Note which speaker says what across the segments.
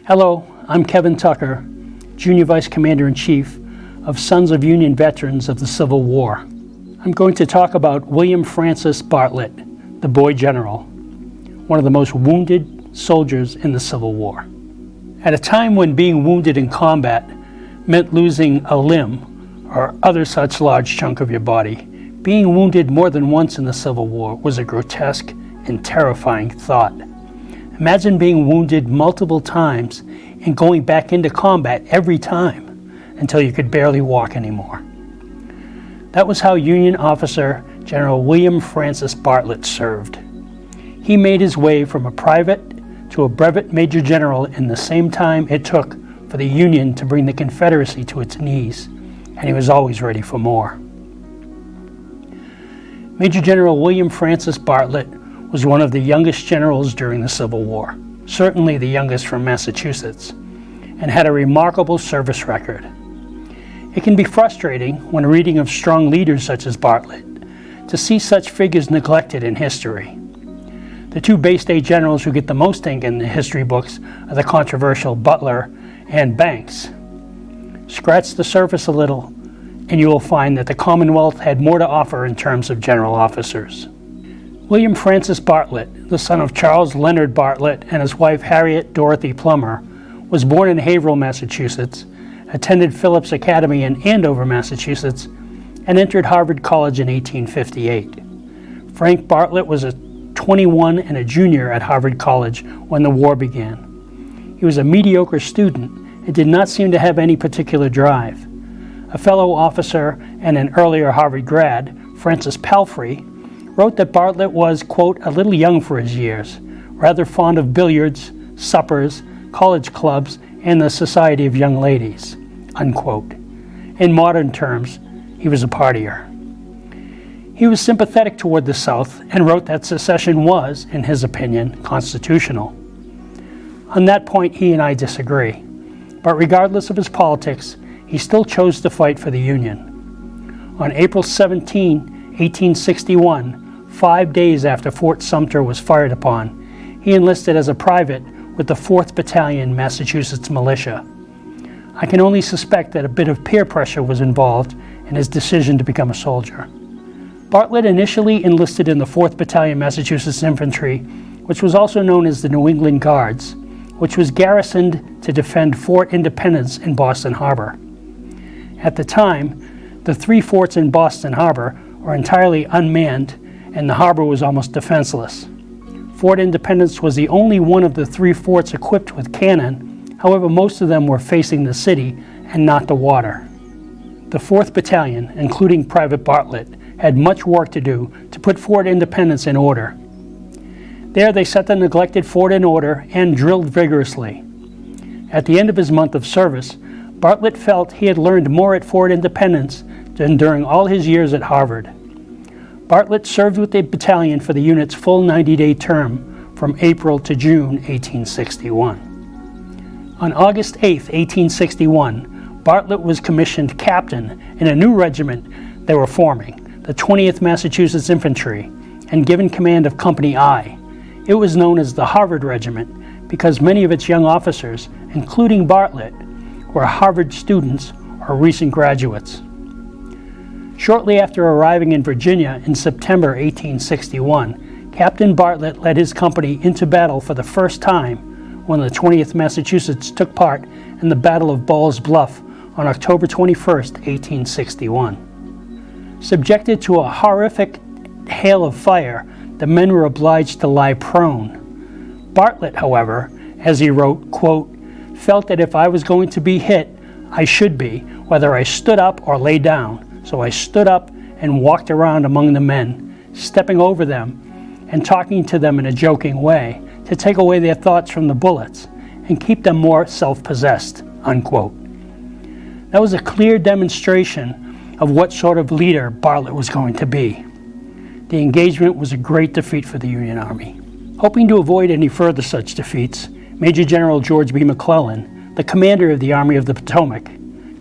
Speaker 1: Hello, I'm Kevin Tucker, Junior Vice Commander-in-Chief of Sons of Union Veterans of the Civil War. I'm going to talk about William Francis Bartlett, the boy general, one of the most wounded soldiers in the Civil War. At a time when being wounded in combat meant losing a limb or other such large chunk of your body, being wounded more than once in the Civil War was a grotesque and terrifying thought. Imagine being wounded multiple times and going back into combat every time until you could barely walk anymore. That was how Union officer General William Francis Bartlett served. He made his way from a private to a brevet major general in the same time it took for the Union to bring the Confederacy to its knees, and he was always ready for more. Major General William Francis Bartlett was one of the youngest generals during the Civil War, certainly the youngest from Massachusetts, and had a remarkable service record. It can be frustrating when reading of strong leaders such as Bartlett to see such figures neglected in history. The two Bay State generals who get the most ink in the history books are the controversial Butler and Banks. Scratch the surface a little, and you will find that the Commonwealth had more to offer in terms of general officers. William Francis Bartlett, the son of Charles Leonard Bartlett and his wife Harriet Dorothy Plummer, was born in Haverhill, Massachusetts, attended Phillips Academy in Andover, Massachusetts, and entered Harvard College in 1858. Frank Bartlett was 21 and a junior at Harvard College when the war began. He was a mediocre student and did not seem to have any particular drive. A fellow officer and an earlier Harvard grad, Francis Palfrey, wrote that Bartlett was, quote, a little young for his years, rather fond of billiards, suppers, college clubs, and the society of young ladies, unquote. In modern terms, he was a partier. He was sympathetic toward the South and wrote that secession was, in his opinion, constitutional. On that point, he and I disagree. But regardless of his politics, he still chose to fight for the Union. On April 17, 1861, 5 days after Fort Sumter was fired upon, he enlisted as a private with the 4th Battalion, Massachusetts Militia. I can only suspect that a bit of peer pressure was involved in his decision to become a soldier. Bartlett initially enlisted in the 4th Battalion, Massachusetts Infantry, which was also known as the New England Guards, which was garrisoned to defend Fort Independence in Boston Harbor. At the time, the 3 forts in Boston Harbor were entirely unmanned, and the harbor was almost defenseless. Fort Independence was the only one of the 3 forts equipped with cannon. However, most of them were facing the city and not the water. The 4th Battalion, including Private Bartlett, had much work to do to put Fort Independence in order. There they set the neglected fort in order and drilled vigorously. At the end of his month of service, Bartlett felt he had learned more at Fort Independence than during all his years at Harvard. Bartlett served with the battalion for the unit's full 90-day term from April to June 1861. On August 8, 1861, Bartlett was commissioned captain in a new regiment they were forming, the 20th Massachusetts Infantry, and given command of Company I. It was known as the Harvard Regiment because many of its young officers, including Bartlett, were Harvard students or recent graduates. Shortly after arriving in Virginia in September 1861, Captain Bartlett led his company into battle for the first time when the 20th Massachusetts took part in the Battle of Ball's Bluff on October 21, 1861. Subjected to a horrific hail of fire, the men were obliged to lie prone. Bartlett, however, as he wrote, quote, felt that if I was going to be hit, I should be, whether I stood up or lay down. So I stood up and walked around among the men, stepping over them and talking to them in a joking way to take away their thoughts from the bullets and keep them more self-possessed, unquote. That was a clear demonstration of what sort of leader Bartlett was going to be. The engagement was a great defeat for the Union Army. Hoping to avoid any further such defeats, Major General George B. McClellan, the commander of the Army of the Potomac,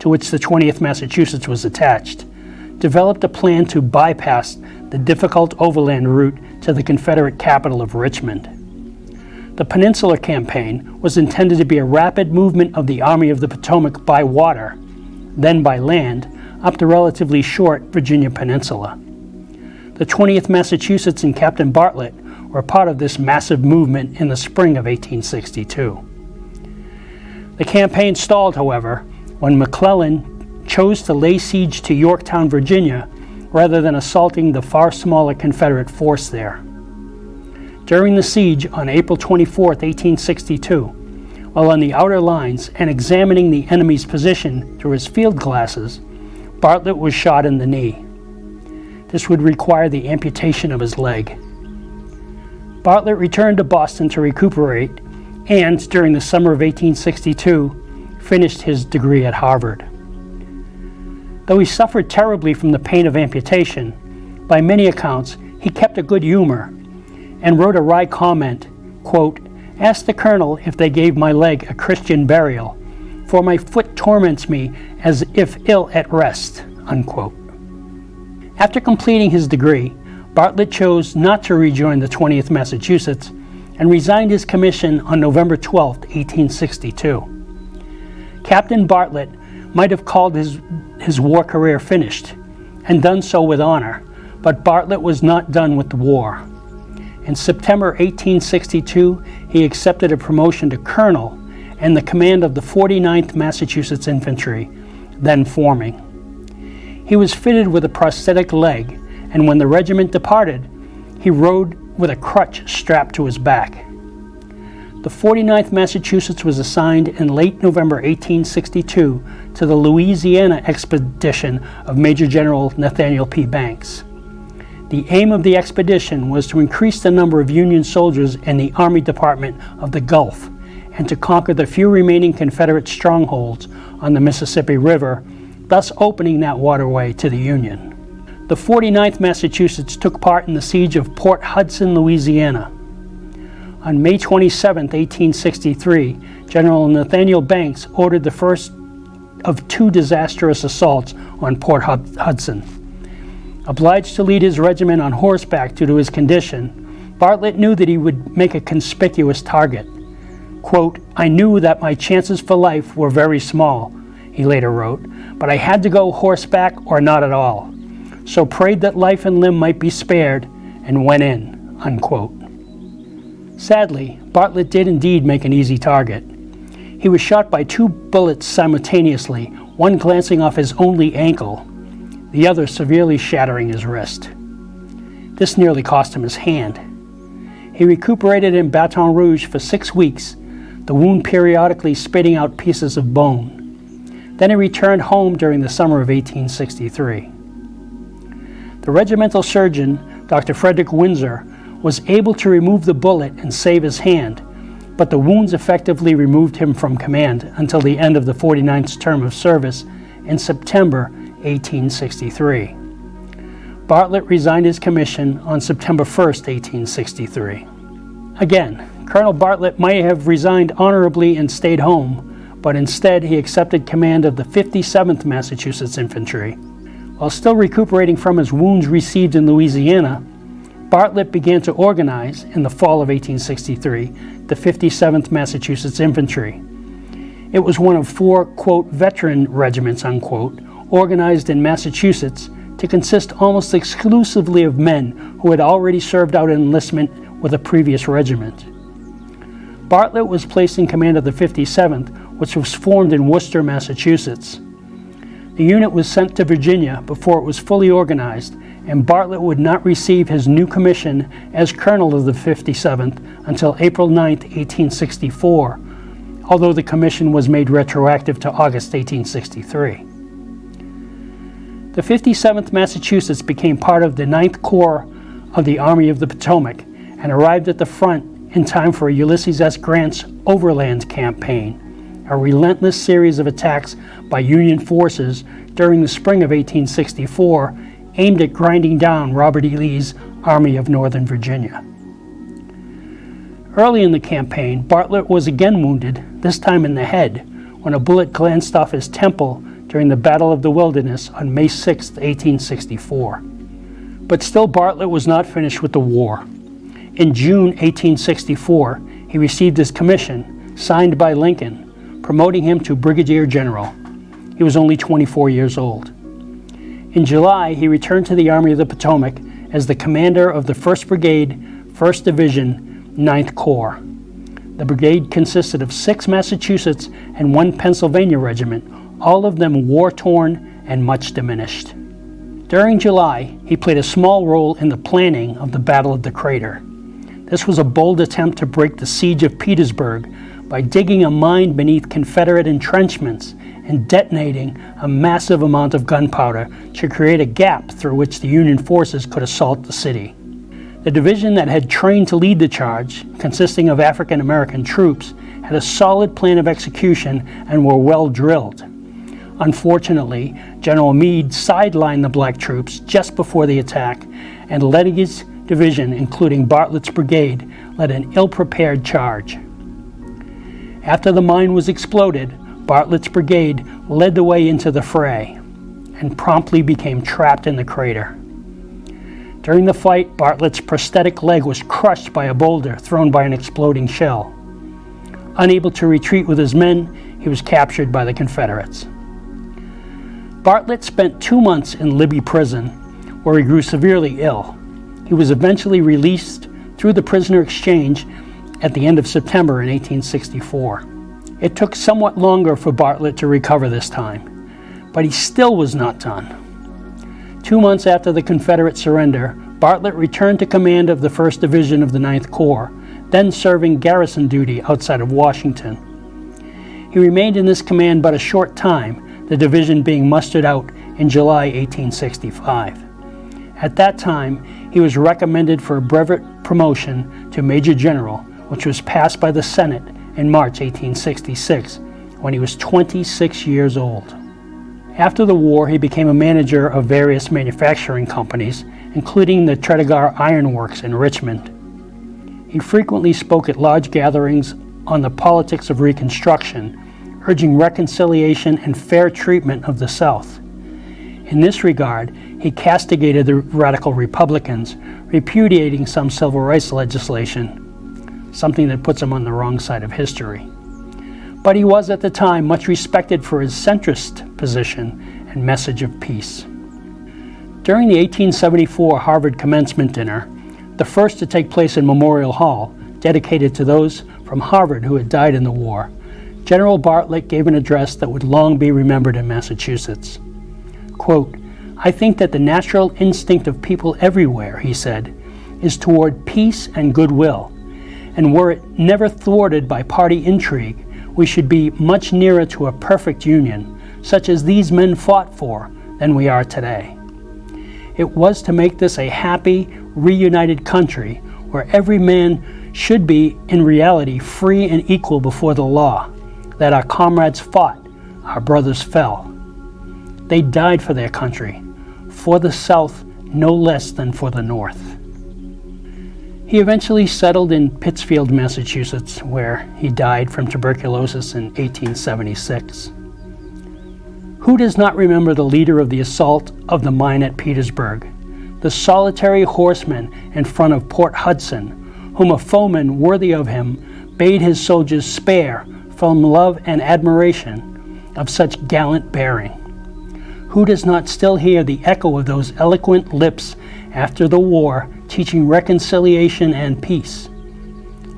Speaker 1: to which the 20th Massachusetts was attached, developed a plan to bypass the difficult overland route to the Confederate capital of Richmond. The Peninsula Campaign was intended to be a rapid movement of the Army of the Potomac by water, then by land, up the relatively short Virginia Peninsula. The 20th Massachusetts and Captain Bartlett were part of this massive movement in the spring of 1862. The campaign stalled, however, when McClellan chose to lay siege to Yorktown, Virginia, rather than assaulting the far smaller Confederate force there. During the siege on April 24, 1862, while on the outer lines and examining the enemy's position through his field glasses, Bartlett was shot in the knee. This would require the amputation of his leg. Bartlett returned to Boston to recuperate and, during the summer of 1862, finished his degree at Harvard. Though he suffered terribly from the pain of amputation, by many accounts he kept a good humor and wrote a wry comment, quote, "Ask the colonel if they gave my leg a Christian burial, for my foot torments me as if ill at rest," unquote. After completing his degree, Bartlett chose not to rejoin the 20th Massachusetts and resigned his commission on November 12, 1862. Captain Bartlett might have called his war career finished, and done so with honor, but Bartlett was not done with the war. In September 1862, he accepted a promotion to colonel and the command of the 49th Massachusetts Infantry, then forming. He was fitted with a prosthetic leg, and when the regiment departed, he rode with a crutch strapped to his back. The 49th Massachusetts was assigned in late November 1862 to the Louisiana expedition of Major General Nathaniel P. Banks. The aim of the expedition was to increase the number of Union soldiers in the Army Department of the Gulf and to conquer the few remaining Confederate strongholds on the Mississippi River, thus opening that waterway to the Union. The 49th Massachusetts took part in the siege of Port Hudson, Louisiana. On May 27, 1863, General Nathaniel Banks ordered the first of two disastrous assaults on Port Hudson. Obliged to lead his regiment on horseback due to his condition, Bartlett knew that he would make a conspicuous target. Quote, "I knew that my chances for life were very small," he later wrote, "but I had to go horseback or not at all. So prayed that life and limb might be spared, and went in," unquote. Sadly, Bartlett did indeed make an easy target. He was shot by two bullets simultaneously, one glancing off his only ankle, the other severely shattering his wrist. This nearly cost him his hand. He recuperated in Baton Rouge for 6 weeks, the wound periodically spitting out pieces of bone. Then he returned home during the summer of 1863. The regimental surgeon, Dr. Frederick Windsor, was able to remove the bullet and save his hand, but the wounds effectively removed him from command until the end of the 49th's term of service in September 1863. Bartlett resigned his commission on September 1st, 1863. Again, Colonel Bartlett might have resigned honorably and stayed home, but instead he accepted command of the 57th Massachusetts Infantry. While still recuperating from his wounds received in Louisiana, Bartlett began to organize, in the fall of 1863, the 57th Massachusetts Infantry. It was one of four, quote, veteran regiments, unquote, organized in Massachusetts to consist almost exclusively of men who had already served out enlistment with a previous regiment. Bartlett was placed in command of the 57th, which was formed in Worcester, Massachusetts. The unit was sent to Virginia before it was fully organized, and Bartlett would not receive his new commission as colonel of the 57th until April 9, 1864, although the commission was made retroactive to August 1863. The 57th Massachusetts became part of the 9th Corps of the Army of the Potomac and arrived at the front in time for Ulysses S. Grant's Overland Campaign, a relentless series of attacks by Union forces during the spring of 1864 aimed at grinding down Robert E. Lee's Army of Northern Virginia. Early in the campaign, Bartlett was again wounded, this time in the head, when a bullet glanced off his temple during the Battle of the Wilderness on May 6, 1864. But still Bartlett was not finished with the war. In June 1864, he received his commission, signed by Lincoln, promoting him to Brigadier General. He was only 24 years old. In July, he returned to the Army of the Potomac as the commander of the 1st Brigade, 1st Division, 9th Corps. The brigade consisted of 6 Massachusetts and 1 Pennsylvania regiment, all of them war-torn and much diminished. During July, he played a small role in the planning of the Battle of the Crater. This was a bold attempt to break the siege of Petersburg by digging a mine beneath Confederate entrenchments and detonating a massive amount of gunpowder to create a gap through which the Union forces could assault the city. The division that had trained to lead the charge, consisting of African American troops, had a solid plan of execution and were well drilled. Unfortunately, General Meade sidelined the black troops just before the attack, and Leddy's division, including Bartlett's brigade, led an ill-prepared charge. After the mine was exploded, Bartlett's brigade led the way into the fray and promptly became trapped in the crater. During the fight, Bartlett's prosthetic leg was crushed by a boulder thrown by an exploding shell. Unable to retreat with his men, he was captured by the Confederates. Bartlett spent 2 months in Libby Prison, where he grew severely ill. He was eventually released through the prisoner exchange at the end of September in 1864. It took somewhat longer for Bartlett to recover this time, but he still was not done. 2 months after the Confederate surrender, Bartlett returned to command of the 1st Division of the 9th Corps, then serving garrison duty outside of Washington. He remained in this command but a short time, the division being mustered out in July 1865. At that time, he was recommended for a brevet promotion to Major General, which was passed by the Senate in March 1866, when he was 26 years old. After the war, he became a manager of various manufacturing companies, including the Tredegar Iron Works in Richmond. He frequently spoke at large gatherings on the politics of Reconstruction, urging reconciliation and fair treatment of the South. In this regard, he castigated the radical Republicans, repudiating some civil rights legislation, something that puts him on the wrong side of history. But he was at the time much respected for his centrist position and message of peace. During the 1874 Harvard commencement dinner, the first to take place in Memorial Hall, dedicated to those from Harvard who had died in the war, General Bartlett gave an address that would long be remembered in Massachusetts. Quote, "I think that the natural instinct of people everywhere," he said, "is toward peace and goodwill, and were it never thwarted by party intrigue, we should be much nearer to a perfect union, such as these men fought for, than we are today. It was to make this a happy, reunited country, where every man should be, in reality, free and equal before the law, that our comrades fought, our brothers fell. They died for their country, for the South no less than for the North." He eventually settled in Pittsfield, Massachusetts, where he died from tuberculosis in 1876. Who does not remember the leader of the assault of the mine at Petersburg, the solitary horseman in front of Port Hudson, whom a foeman worthy of him bade his soldiers spare from love and admiration of such gallant bearing? Who does not still hear the echo of those eloquent lips after the war, teaching reconciliation and peace?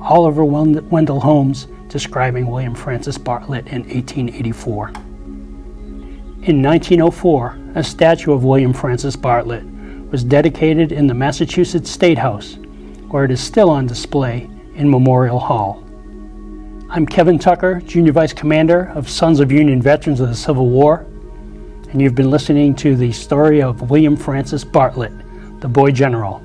Speaker 1: Oliver Wendell Holmes describing William Francis Bartlett in 1884. In 1904, a statue of William Francis Bartlett was dedicated in the Massachusetts State House, where it is still on display in Memorial Hall. I'm Kevin Tucker, Junior Vice Commander of Sons of Union Veterans of the Civil War, and you've been listening to the story of William Francis Bartlett, the Boy General.